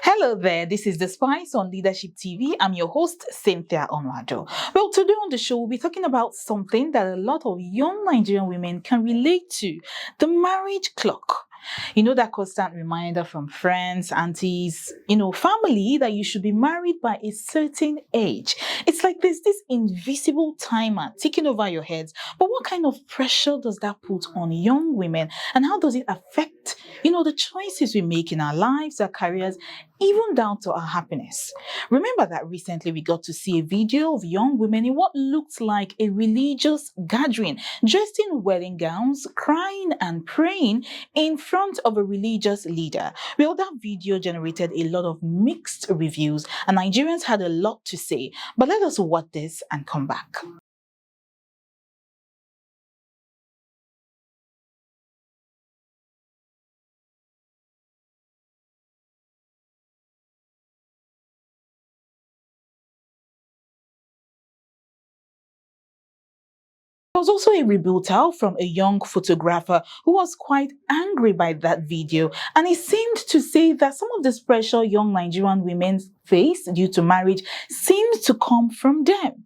Hello there, this is The Spice on Leadership TV. I'm your host, Cynthia Onwado. Well, today on the show, we'll be talking about something that a lot of young Nigerian women can relate to, the marriage clock. You know, that constant reminder from friends, aunties, family that you should be married by a certain age. It's like there's this invisible timer ticking over your heads. But what kind of pressure does that put on young women? And how does it affect, the choices we make in our lives, our careers, even down to our happiness? Remember that recently we got to see a video of young women in what looked like a religious gathering, dressed in wedding gowns, crying and praying in front of a religious leader. Well, that video generated a lot of mixed reviews, and Nigerians had a lot to say. But let us watch this and come back. There was also a rebuttal from a young photographer who was quite angry by that video, and he seemed to say that some of this pressure young Nigerian women face due to marriage seems to come from them.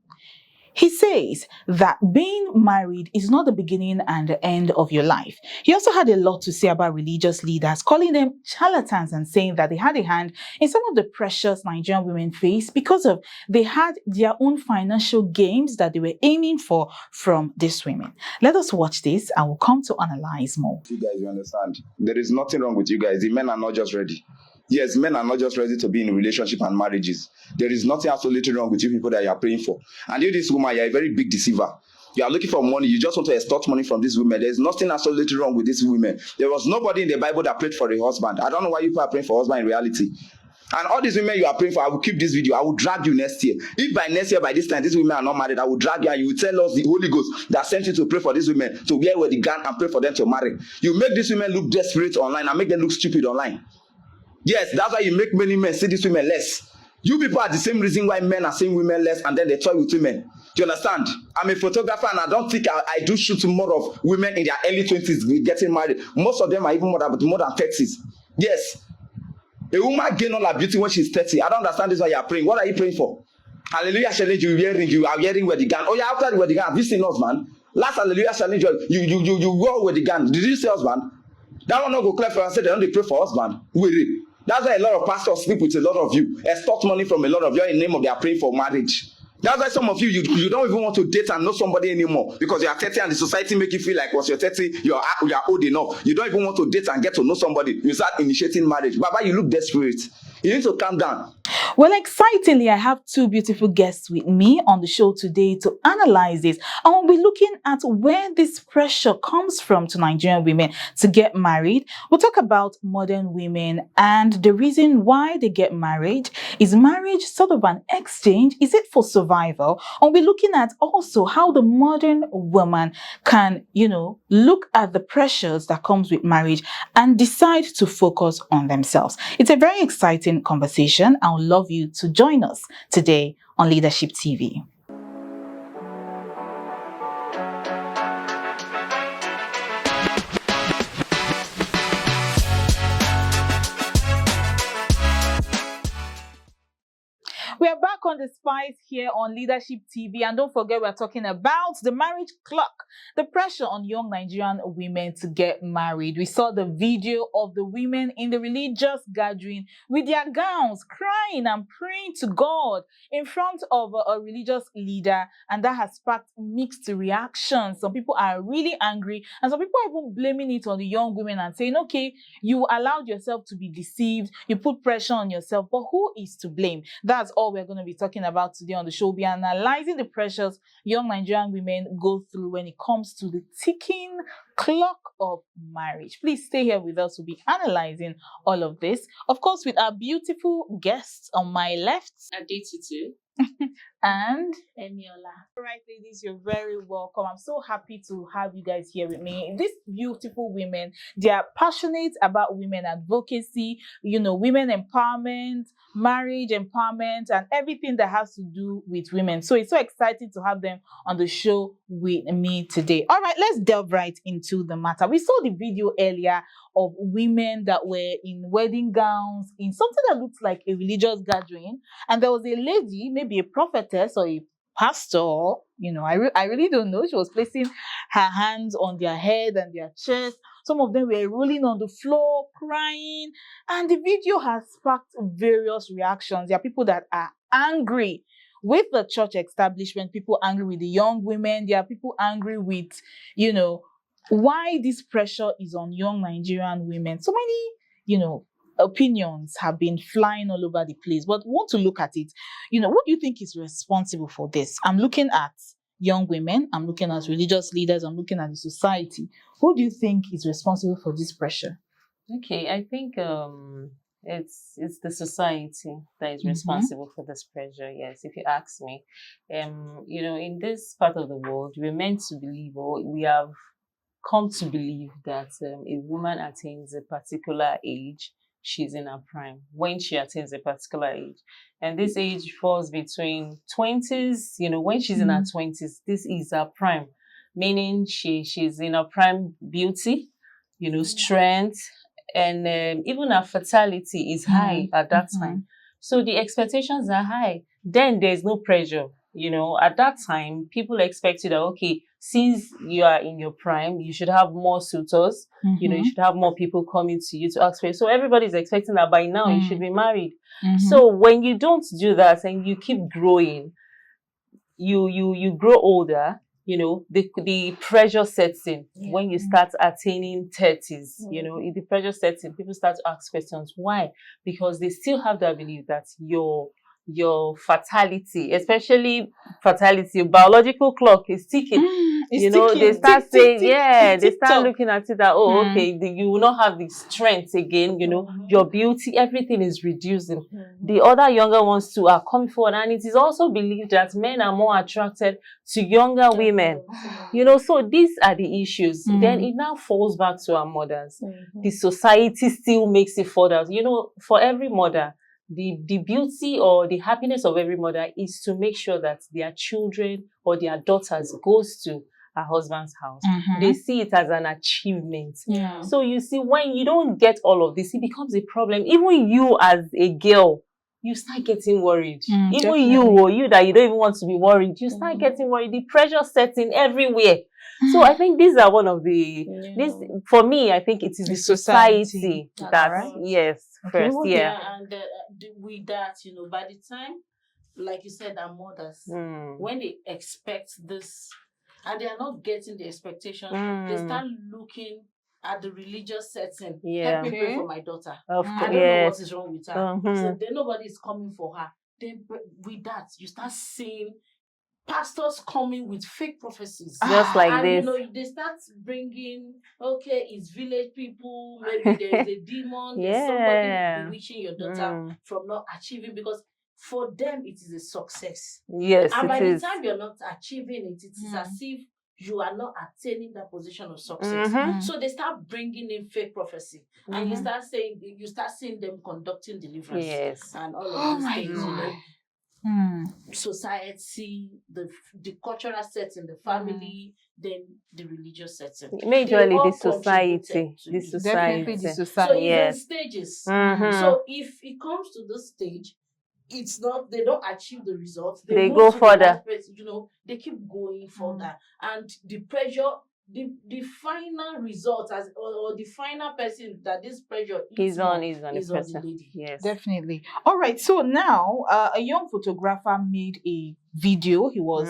He says that being married is not the beginning and the end of your life. He also had a lot to say about religious leaders, calling them charlatans and saying that they had a hand in some of the pressures Nigerian women face because of they had their own financial gains that they were aiming for from these women. Let us watch this and we'll come to analyze more. You guys, you understand? There is nothing wrong with you guys. The men are not just ready. Yes, men are not just ready to be in a relationship and marriages. There is nothing absolutely wrong with you people that you are praying for. And you, this woman, you are a very big deceiver. You are looking for money. You just want to extort money from these women. There is nothing absolutely wrong with these women. There was nobody in the Bible that prayed for a husband. I don't know why you people are praying for a husband in reality. And all these women you are praying for, I will keep this video. I will drag you next year. If by next year, by this time, these women are not married, I will drag you and you will tell us the Holy Ghost that sent you to pray for these women, to wear where the gun and pray for them to marry. You make these women look desperate online and make them look stupid online. Yes, that's why you make many men see these women less. You people are the same reason why men are seeing women less and then they toy with women. Do you understand? I'm a photographer and I don't think I do shoot more of women in their early 20s getting married. Most of them are even more than 30s. Yes. A woman gain all her beauty when she's 30. I don't understand this why you are praying. What are you praying for? Hallelujah challenge you are wearing wedding gown. Oh yeah, after the wedding gown, have you seen us, man? Last hallelujah challenge you wore wedding gown. Did you see us, man? That one not go clear for and say they don't pray for us, man. Really. That's why a lot of pastors sleep with a lot of you, extort money from a lot of you in the name of their praying for marriage. That's why some of you don't even want to date and know somebody anymore because you are 30 and the society make you feel like once you're 30, you are old enough. You don't even want to date and get to know somebody. You start initiating marriage. Baba, you look desperate. You need to calm down. Well, excitingly, I have two beautiful guests with me on the show today to analyze this. And we'll be looking at where this pressure comes from to Nigerian women to get married. We'll talk about modern women and the reason why they get married. Is marriage sort of an exchange? Is it for survival? And we'll be looking at also how the modern woman can, look at the pressures that comes with marriage and decide to focus on themselves. It's a very exciting conversation. I would love you to join us today on Leadership TV. We are back on The Spice here on Leadership TV, and don't forget we're talking about the marriage clock, the pressure on young Nigerian women to get married. We saw the video of the women in the religious gathering with their gowns, crying and praying to God in front of a religious leader, and that has sparked mixed reactions. Some people are really angry, and some people are even blaming it on the young women and saying, okay, you allowed yourself to be deceived, you put pressure on yourself, but who is to blame? That's all we're going to be talking about today on the show. We'll be analyzing the pressures young Nigerian women go through when it comes to the ticking clock of marriage. Please stay here with us. We'll be analyzing all of this, of course, with our beautiful guests on my left. Aditutu. and Emiola. all right, ladies, you're very welcome. I'm so happy to have you guys here with me. These beautiful women, they are passionate about women advocacy, women empowerment, marriage empowerment, and everything that has to do with women. So it's so exciting to have them on the show with me today. All right, let's delve right into the matter. We saw the video earlier of women that were in wedding gowns in something that looks like a religious gathering, and there was a lady, maybe a prophetess or a pastor, I really don't know. She was placing her hands on their head and their chest. Some of them were rolling on the floor, crying. And the video has sparked various reactions. There are people that are angry with the church establishment, people angry with the young women. There are people angry with, why this pressure is on young Nigerian women. So many, opinions have been flying all over the place, but we want to look at it. What do you think is responsible for this? I'm looking at young women, I'm looking at religious leaders, I'm looking at the society. Who do you think is responsible for this pressure? Okay, I think it's the society that is responsible for this pressure. Yes, if you ask me, in this part of the world, we're meant to believe, or we have come to believe that a woman attains a particular age, she's in her prime. When she attains a particular age, and this age falls between 20s, when she's in her 20s, this is her prime, meaning she's in her prime beauty, strength, and even her fertility is high at that time. So the expectations are high. Then there's no pressure. At that time, people expect you that, okay, since you are in your prime, you should have more suitors. You should have more people coming to you to ask for it. So everybody's expecting that by now you should be married. So when you don't do that and you keep growing, you grow older, the pressure sets in. When you start attaining 30s, if the pressure sets in, people start to ask questions. Why? Because they still have that belief that your fertility, especially fertility, your biological clock is ticking. They start saying, they start looking at it that, okay, you will not have the strength again, your beauty, everything is reducing. The other younger ones too are coming forward, and it is also believed that men are more attracted to younger women. So these are the issues. Then it now falls back to our mothers. The society still makes it further. For every mother, the beauty or the happiness of every mother is to make sure that their children or their daughters goes to her husband's house. They see it as an achievement. So you see, when you don't get all of this, it becomes a problem. Even you as a girl, you start getting worried. Even definitely. you that you don't even want to be worried, you start getting worried. The pressure sets in everywhere. So I think these are one of the for me, I think it is the society that yes. Okay, First, and with that, by the time, like you said, our mothers, when they expect this and they are not getting the expectation, they start looking at the religious setting. Help me pray for my daughter. I don't know what is wrong with her. So then nobody is coming for her. Then with that, you start seeing pastors coming with fake prophecies. Just like and, this. They start bringing, okay, it's village people, maybe there's a demon, there's somebody bewitching your daughter from not achieving, because for them it is a success. Yes, and by it is. the time you're not achieving it, it is as if you are not attaining that position of success. So they start bringing in fake prophecy, and you start seeing them conducting deliverance and all of these things. Society, the cultural setting, the family, then the religious setting. Majorly the society. Definitely the society. So it's in stages. So if it comes to this stage, it's not, they don't achieve the results. They go further. They keep going further, and the pressure, the final result or the final person that this pressure is on the lady. Yes, definitely. All right. So now, a young photographer made a video. He was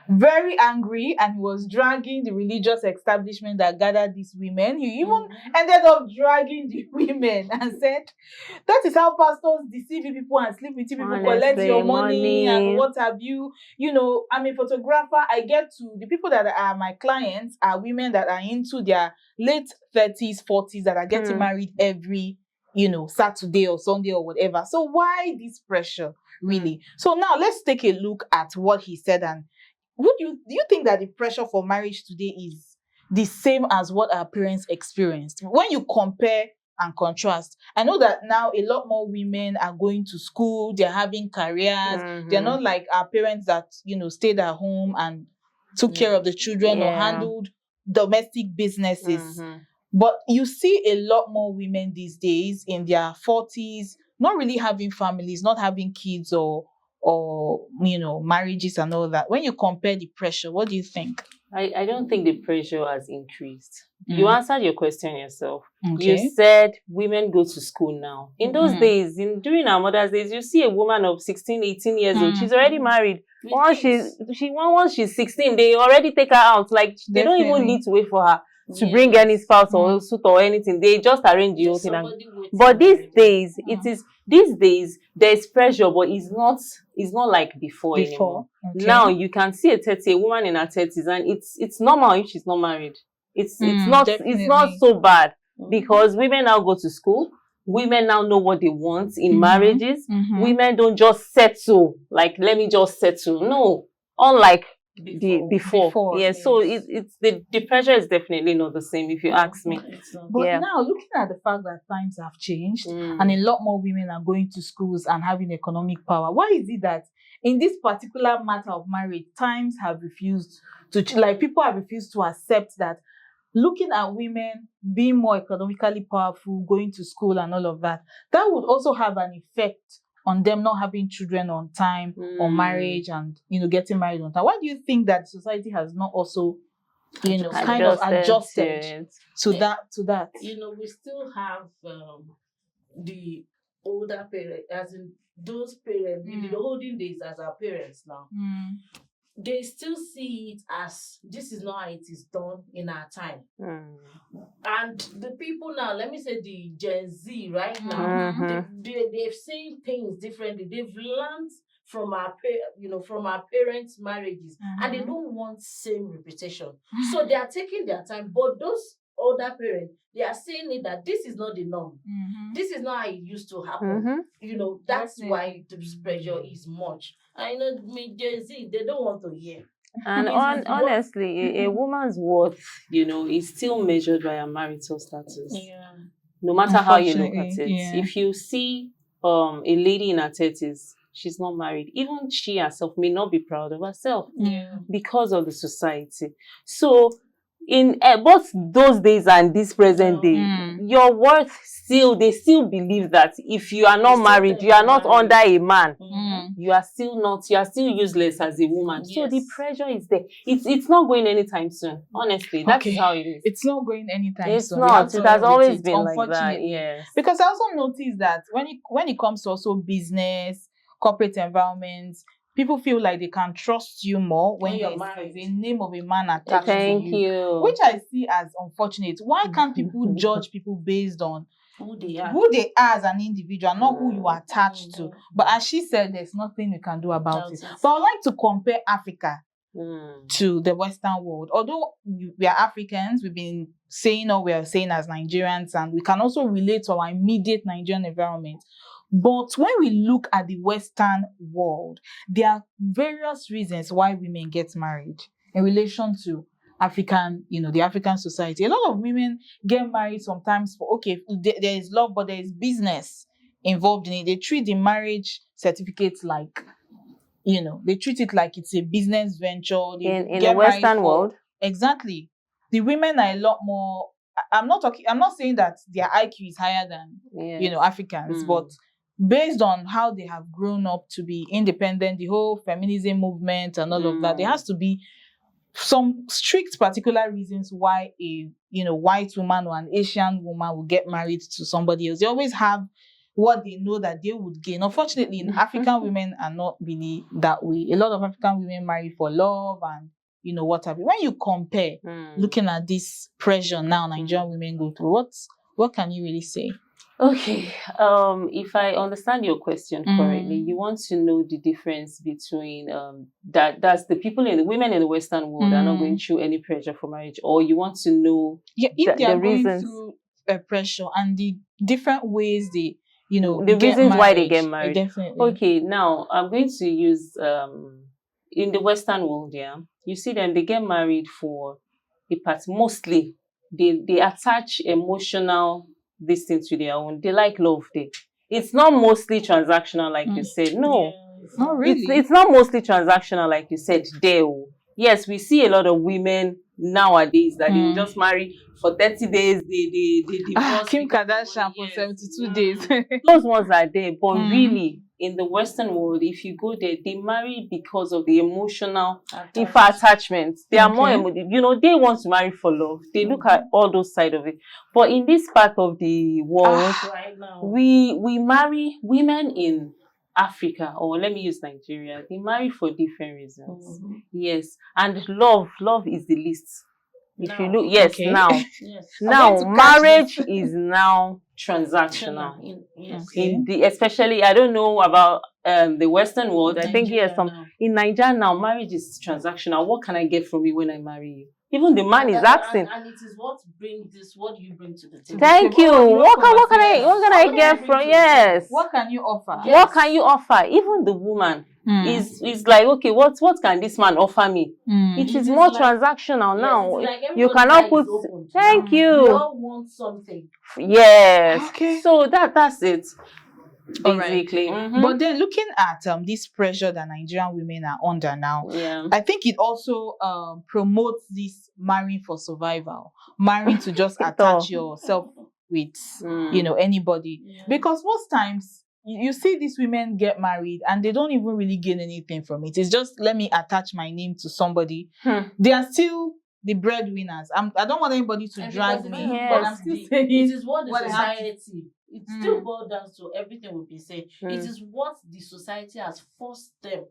very angry, and he was dragging the religious establishment that gathered these women. He even ended up dragging the women and said, "That is how pastors deceive people and sleep with you people, collect your money and what have you." I'm a photographer. I get to the people that are my clients are women that are into their late 30s, 40s that are getting married every Saturday or Sunday or whatever. So why this pressure, really? So now let's take a look at what he said. And do you think that the pressure for marriage today is the same as what our parents experienced? When you compare and contrast, I know that now a lot more women are going to school, they're having careers, they're not like our parents that, stayed at home and took care of the children or handled domestic businesses. But you see a lot more women these days in their 40s, not really having families, not having kids or marriages and all that. When you compare the pressure, what do you think? I don't think the pressure has increased. You answered your question yourself. Okay. You said women go to school now. In those days, during our mother's days, you see a woman of 16, 18 years old, she's already married. Once she's 16, they already take her out. Like, they don't even need to wait for her to bring any spouse or suit or anything. They just arrange the whole thing. But these days, these days there's pressure, but it's not like before anymore. Okay. Now you can see a woman in her 30s, and it's normal if she's not married. It's not so bad, because women now go to school. Women now know what they want in marriages. Women don't just settle, like, let me just settle. No, unlike before. Yes. So it's the pressure is definitely not the same, if you ask me. But now, looking at the fact that times have changed and a lot more women are going to schools and having economic power, why is it that in this particular matter of marriage, times have refused to, people have refused to accept that looking at women being more economically powerful, going to school and all of that, that would also have an effect on them not having children on time or marriage and, getting married on time? Why do you think that society has not also, kind of adjusted to that? We still have the older parents, as in those parents, in the olden days as our parents now. They still see it as, this is not how it is done in our time. And the people now, let me say the Gen Z right now, they've seen things differently. They've learned from our parents' marriages, and they don't want same repetition. So they are taking their time. But those older parents, they are saying it that this is not the norm. This is not how it used to happen. That's why the pressure is much. I know Gen Z, they don't want to hear. And honestly, a woman's worth, is still measured by her marital status. Yeah. No matter how you look at it. Yeah. If you see a lady in her 30s, she's not married. Even she herself may not be proud of herself because of the society. So in both those days and this present day, your worth they still believe that if you are not married, you are not under a man, you are still useless as a woman. Yes. So the pressure is there. It's not going anytime soon. Honestly, that's how it is. It's not going anytime soon. It's not. It has always been like that. Yes. Because I also noticed that when it comes to also business, corporate environments, people feel like they can trust you more when there's a name of a man attached to you. Which I see as unfortunate. Why can't people judge people based on who they are as an individual, not who you are attached to? But as she said, there's nothing you can do about it. But I'd like to compare Africa to the Western world. Although we are Africans, we've been saying all we are saying as Nigerians, and we can also relate to our immediate Nigerian environment. But when we look at the Western world, there are various reasons why women get married in relation to African, the African society. A lot of women get married sometimes for, there is love, but there is business involved in it. They treat the marriage certificate like, they treat it like it's a business venture. In the Western world? Exactly. The women are a lot more, I'm not saying that their IQ is higher than, Africans, but based on how they have grown up to be independent, the whole feminism movement and all of that, there has to be some strict particular reasons why a white woman or an Asian woman will get married to somebody else. They always have what they know that they would gain. Unfortunately, African women are not really that way. A lot of African women marry for love and what have you. When you compare, looking at this pressure now Nigerian women go through, what can you really say? Okay, if I understand your question correctly, you want to know the difference between that's the women in the Western world are not going through any pressure for marriage, or you want to know if they are the going reasons through pressure and the different ways they, the get reasons why they married. get married. Definitely. Okay, now I'm going to use in the Western world, yeah, you see them, they get married for a part. Mostly they attach emotional this thing to their own. They like love there. It's not mostly transactional, like you said. No, Not really. it's not mostly transactional, like you said. There, yes, we see a lot of women nowadays that they will just marry for 30 days. They divorce. Kim because of Kardashian money, for yes. 72 days. Those ones are there, but really, in the Western world, if you go there, they marry because of the emotional attachment. They are more, they want to marry for love. They look at all those sides of it. But in this part of the world, right now, we marry women in Africa, or let me use Nigeria. They marry for different reasons. Yes, and love is the least. If you look, yes, Okay. now, yes. now marriage is now transactional. Especially, I don't know about the Western world. I think yes, in Nigeria now, marriage is transactional. What can I get from you when I marry you? Even the man is asking. And it is what brings this. What do you bring to the table? Thank you. What can I get from? Yes. What can you offer? Yes. What can you offer? Even the woman is like, okay, what can this man offer me? It is more like, transactional now. Like you cannot put. Thank you. We all want something. Yes. Okay. So that's it. Basically. Right. But then looking at this pressure that Nigerian women are under now, I think it also promotes this marrying for survival, marrying to just attach yourself with anybody. Because most times you see these women get married and they don't even really gain anything from it. It's just, let me attach my name to somebody. They are still the breadwinners. I don't want anybody to drag me, but I'm still saying it is what the society. It still boils down to everything we've been saying. It is what the society has forced them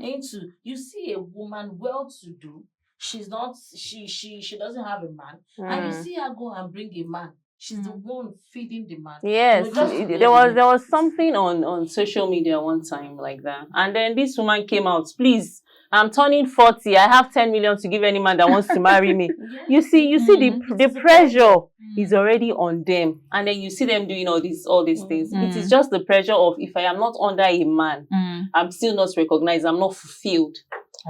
into. You see a woman well-to-do. She's not. She doesn't have a man, and you see her go and bring a man. She's the one feeding the man. Yes, there was something on social media one time like that, and then this woman came out. Please, I'm turning 40. I have 10 million to give any man that wants to marry me. You see the pressure is already on them, and then you see them doing all these things. It is just the pressure of, if I am not under a man, I'm still not recognized. I'm not fulfilled.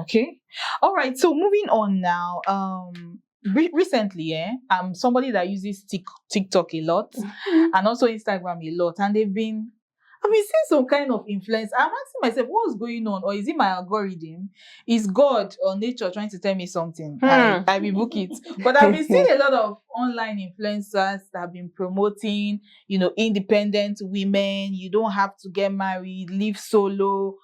Okay, all right. So moving on now. Recently, I'm somebody that uses TikTok a lot and also Instagram a lot, and I've been seeing some kind of influence. I'm asking myself, what's going on? Or is it my algorithm? Is God or nature trying to tell me something? I will book it. But I've been seeing a lot of online influencers that have been promoting, independent women. You don't have to get married, live solo.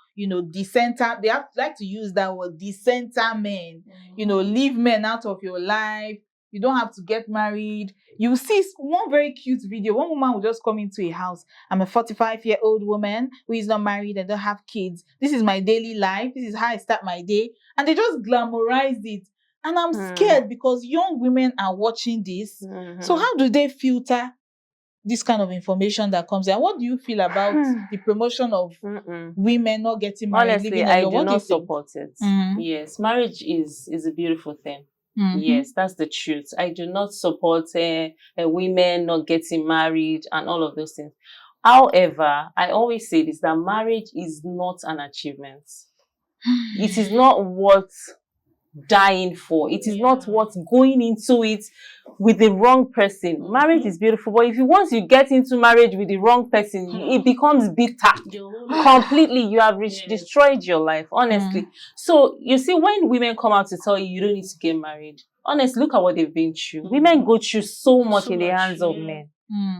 Decenter. They like to use that word, decenter men. Leave men out of your life. You don't have to get married. You see one very cute video. One woman will just come into a house. I'm a 45-year-old woman who is not married and don't have kids. This is my daily life. This is how I start my day. And they just glamorized it. And I'm scared because young women are watching this. So how do they filter this kind of information that comes in? What do you feel about the promotion of women not getting married? Honestly, I do not support it. Yes, marriage is a beautiful thing. Yes, that's the truth. I do not support women not getting married and all of those things. However, I always say this, that marriage is not an achievement. It is not what dying for. It is not what going into it with the wrong person. Marriage is beautiful, but once you get into marriage with the wrong person, it becomes bitter. Completely, you have destroyed your life, honestly. So you see, when women come out to tell you don't need to get married, honestly, look at what they've been through. Women go through so much in the hands of men,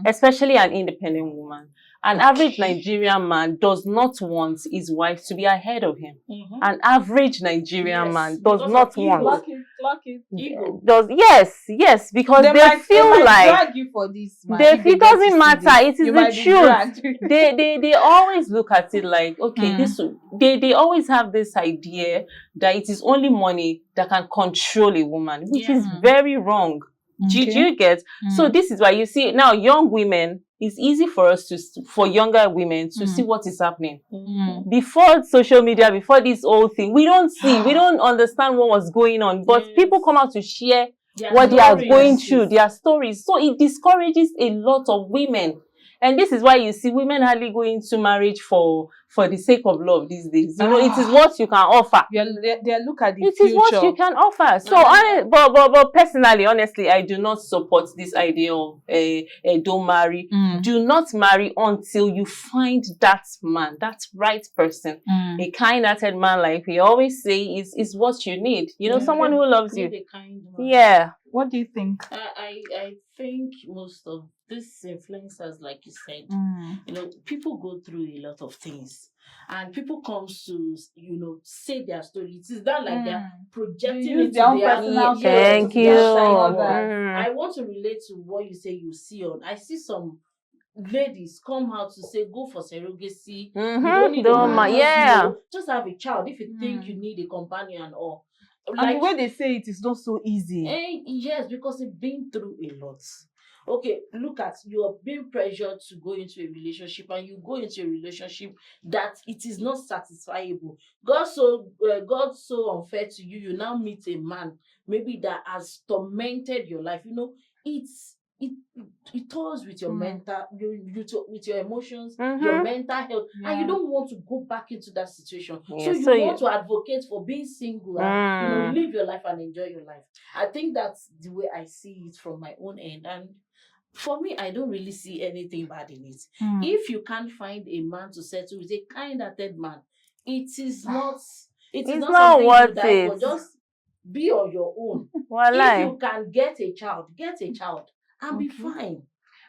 especially an independent woman. An average Nigerian man does not want his wife to be ahead of him. An average Nigerian man does not want. Yes, because they feel like drag you for this, man. It doesn't matter. It is the truth. They always look at it like, okay, they always have this idea that it is only money that can control a woman, which is very wrong. Do you get? So this is why you see now young women. It's easy for younger women to see what is happening. Before social media, before this whole thing, we don't understand what was going on. But people come out to share what they are going through, their stories. So it discourages a lot of women. And this is why you see women hardly go into marriage for the sake of love these days. You know, it is what you can offer. They look at the It future. is what you can offer. So, but personally, honestly, I do not support this idea of don't marry. Do not marry until you find that man, that right person, a kind-hearted man, like we always say, is what you need. You know, someone who loves you. A kind man. Yeah. What do you think? I think most of these influencers, like you said, you know, people go through a lot of things, and people comes to, you know, say their story. It is not like they're projecting it their own their personal yes, Thank you. I want to relate to what you say you see on. I see some ladies come out to say go for surrogacy. You don't need a man, just have a child if you think you need a companion or. And the way they say it is not so easy. Yes, because they've been through a lot. Okay, look at, you are being pressured to go into a relationship, and you go into a relationship that it is not satisfiable. God so unfair to you. You now meet a man maybe that has tormented your life. You know, it tours with your mental, with your emotions, your mental health, and you don't want to go back into that situation. So you want to advocate for being single and, you know, live your life and enjoy your life. I think that's the way I see it from my own end. And for me, I don't really see anything bad in it. If you can't find a man to settle with, a kind-hearted man, it is not something you die for. Just be on your own. If you can get a child and be fine.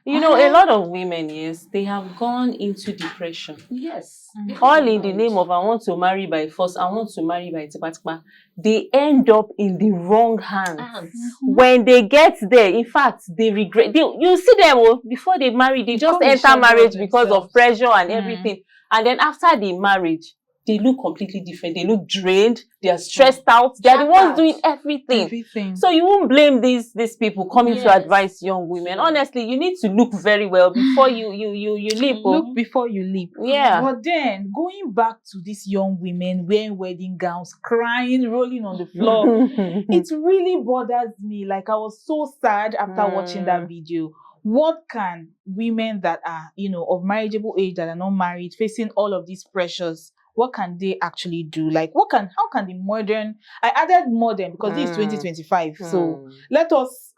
You know, a lot of women, yes, they have gone into depression. Yes. All in the name of I want to marry by force, I want to marry by tipa. They end up in the wrong hands. When they get there, in fact, they regret. You see them before they marry, they just enter marriage because of pressure and everything. And then after the marriage, they look completely different. They look drained. They are stressed out. They are the ones doing everything. So you won't blame these people coming to advise young women. Honestly, you need to look very well before you leap. Look before you leap. Yeah. But then going back to these young women wearing wedding gowns, crying, rolling on the floor, it really bothers me. Like, I was so sad after watching that video. What can women that are, you know, of marriageable age, that are not married, facing all of these pressures, what can they actually do? Like, how can the modern, I added modern because this is 2025. So let us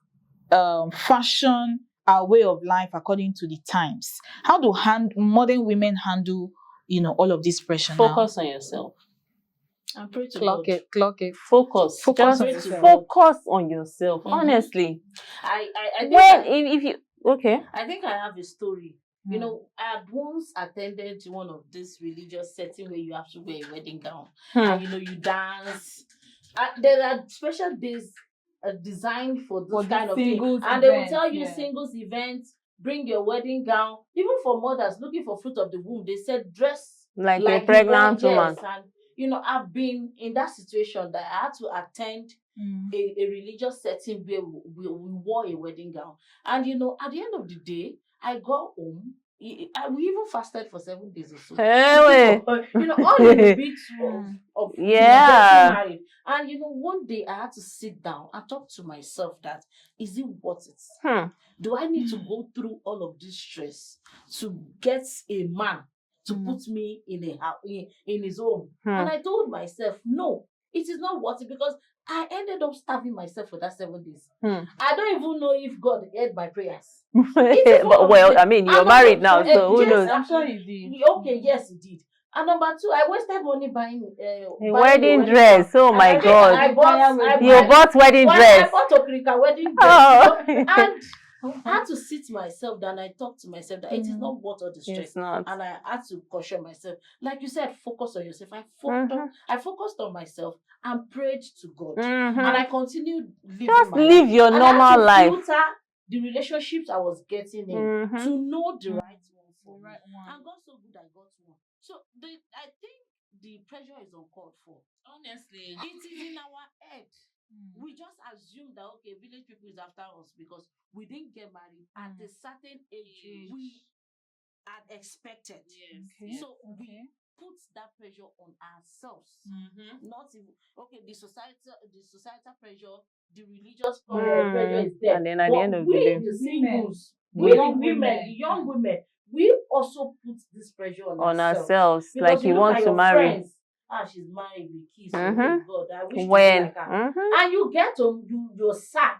fashion our way of life according to the times. How do modern women handle, you know, all of this pressure? Focus on yourself. And pray to clock God. it. Focus on yourself. Honestly. I think if you okay. I think I have a story. You know, I had once attended one of this religious setting where you have to wear a wedding gown and, you know, you dance. There are special days designed for this kind of thing, and they will tell you singles events, bring your wedding gown. Even for mothers looking for fruit of the womb, they said dress like a pregnant woman. And you know, I've been in that situation that I had to attend a religious setting where we wore a wedding gown, and you know, at the end of the day, I got home. We even fasted for 7 days or so. You know, all in the bit of getting married. And you know, one day I had to sit down and talk to myself that, is it worth it? Do I need to go through all of this stress to get a man to put me in his home? And I told myself, no, it is not worth it, because I ended up starving myself for that 7 days. I don't even know if God heard my prayers. But, well, I mean, you're married now, so who knows? I'm sure you did. Okay, yes, he did. And number two, I wasted money buying a wedding dress. Oh my God! You bought wedding dress. I bought a wedding dress. And I had to sit myself down. I talked to myself that it is not worth all the stress. It's not. And I had to caution myself. Like you said, focus on yourself. I focused on myself and prayed to God. And I continued living Just my live life. your normal life. Filter the relationships I was getting in to know the right one for me. And God so good I got one. So I think the pressure is uncalled for. Honestly, it is in our head. We just assume that, okay, village people is after us because we didn't get married at a certain age we had expected. Yes. So we put that pressure on ourselves. Not even, okay, the societal pressure, the religious pressure is there. And then at the end of the we, day, the singles, We- we the women, the young women, we also put this pressure on ourselves, Because like you look want at to your marry. friends. She's married with kids. Mhm. Oh God, I wish to When? be like her. And you get to you're sad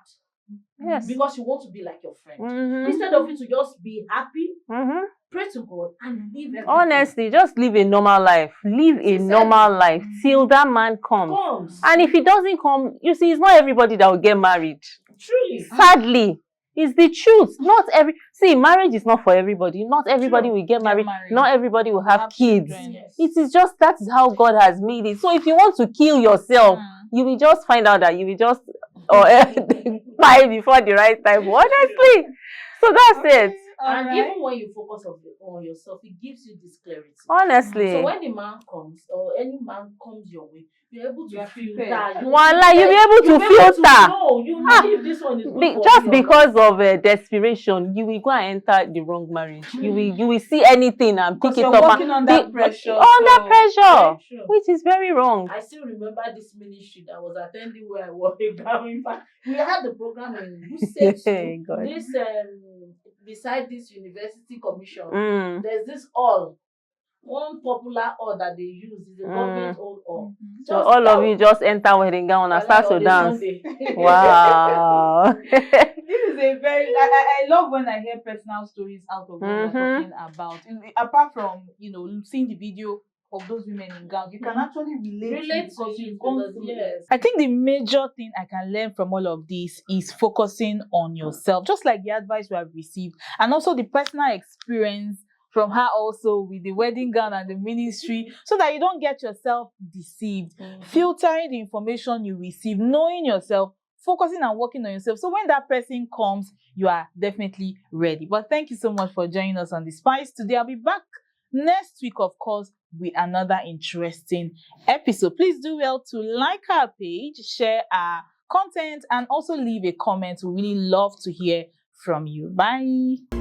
Yes. because you want to be like your friend. Mhm. Instead of you to just be happy, Mhm. pray to God and live everything. Honestly, just live a normal life. Live a normal life till that man comes. And if he doesn't come, you see, it's not everybody that will get married. Truly. Sadly, it's the truth. Not every marriage is not for everybody. Not everybody will get married. Not everybody will have kids. Yes. It is just that is how God has made it. So if you want to kill yourself, you will just find out that you will just die before the right time. Honestly. So that's it. And even when you focus on yourself, it gives you this clarity. Honestly. So when the man comes or any man comes your way, you're able to filter. Voila, you'll be able to filter. No, you know if this one is good for Just me because of desperation, you will go and enter the wrong marriage. You will see anything and pick it up. You're working under pressure. Under pressure, which is very wrong. I still remember this ministry that was attending where I was in fact, we had the program in this beside this university commission. There's this hall. One popular hall that they use is a government owned hall. So all of you just enter wedding gown and start to dance. Wow. This is a very I love when I hear personal stories out of what we're talking about. Apart from seeing the video of those women in gowns, you can actually relate because you've gone through it. I think the major thing I can learn from all of this is focusing on yourself, just like the advice we have received, and also the personal experience from her also with the wedding gown and the ministry, so that you don't get yourself deceived. Filtering the information you receive, knowing yourself, focusing and working on yourself. So when that person comes, you are definitely ready. But thank you so much for joining us on The Spice today. I'll be back next week, of course, with another interesting episode. Please do well to like our page, share our content, and also leave a comment. We really love to hear from you. Bye.